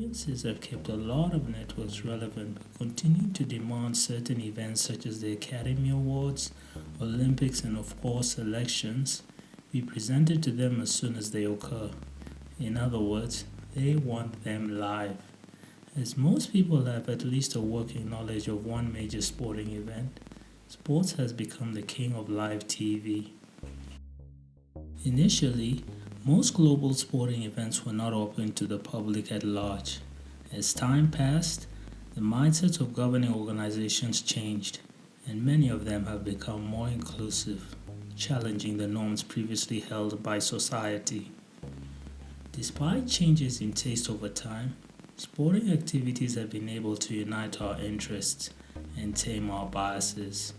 audiences have kept a lot of networks relevant but continue to demand certain events such as the Academy Awards, Olympics, and of course elections be presented to them as soon as they occur. In other words, they want them live. As most people have at least a working knowledge of one major sporting event, sports has become the king of live TV. Initially, most global sporting events were not open to the public at large. As time passed, the mindsets of governing organizations changed, and many of them have become more inclusive, challenging the norms previously held by society. Despite changes in taste over time, sporting activities have been able to unite our interests and tame our biases.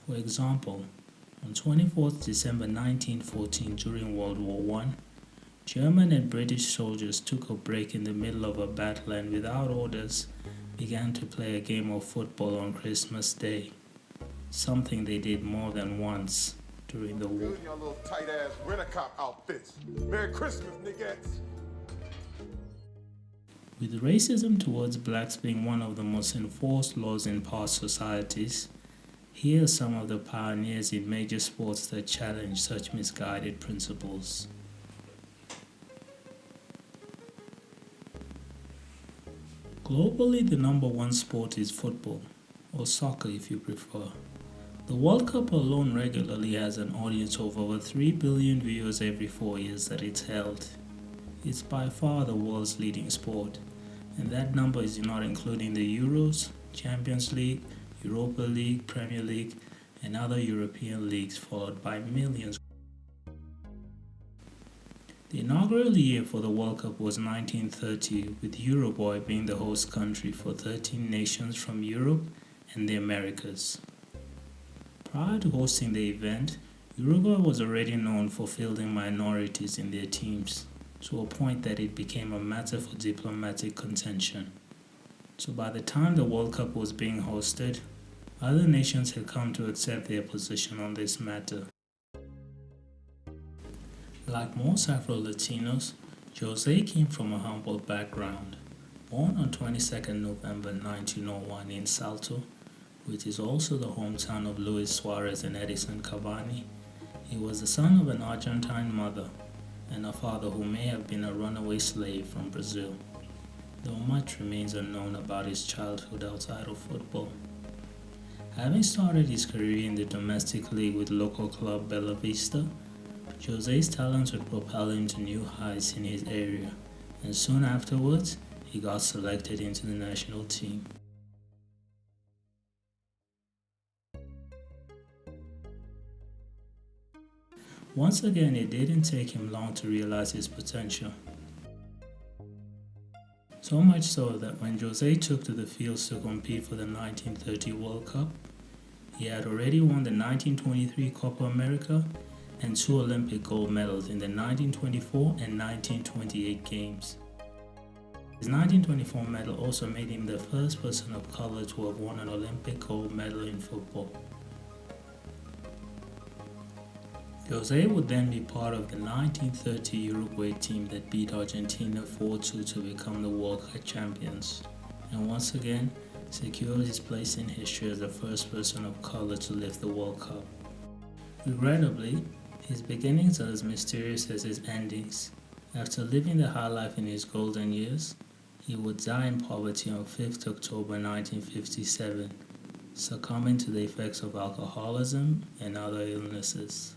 For example, on 24th December 1914 during World War I, German and British soldiers took a break in the middle of a battle and without orders began to play a game of football on Christmas Day, something they did more than once during the war. Good, your little tight-ass rent-a-cop outfits. Merry Christmas, niggas. With racism towards blacks being one of the most enforced laws in past societies, here are some of the pioneers in major sports that challenge such misguided principles. Globally, the number one sport is football, or soccer if you prefer. The World Cup alone regularly has an audience of over 3 billion viewers every 4 years that it's held. It's by far the world's leading sport, and that number is not including the Euros, Champions League, Europa League, Premier League, and other European leagues, followed by millions. The inaugural year for the World Cup was 1930, with Uruguay being the host country for 13 nations from Europe and the Americas. Prior to hosting the event, Uruguay was already known for fielding minorities in their teams, to a point that it became a matter for diplomatic contention. So by the time the World Cup was being hosted, other nations had come to accept their position on this matter. Like most Afro-Latinos, José came from a humble background. Born on 22nd November 1901 in Salto, which is also the hometown of Luis Suarez and Edison Cavani, he was the son of an Argentine mother and a father who may have been a runaway slave from Brazil, though much remains unknown about his childhood outside of football. Having started his career in the domestic league with local club Bella Vista, José's talents would propel him to new heights in his area, and soon afterwards, he got selected into the national team. Once again, it didn't take him long to realize his potential. So much so that when José took to the fields to compete for the 1930 World Cup, he had already won the 1923 Copa America and 2 Olympic gold medals in the 1924 and 1928 games. His 1924 medal also made him the first person of color to have won an Olympic gold medal in football. José would then be part of the 1930 Uruguay team that beat Argentina 4-2 to become the World Cup champions, and once again secured his place in history as the first person of color to lift the World Cup. Regrettably, his beginnings are as mysterious as his endings. After living the high life in his golden years, he would die in poverty on 5th October 1957, succumbing to the effects of alcoholism and other illnesses.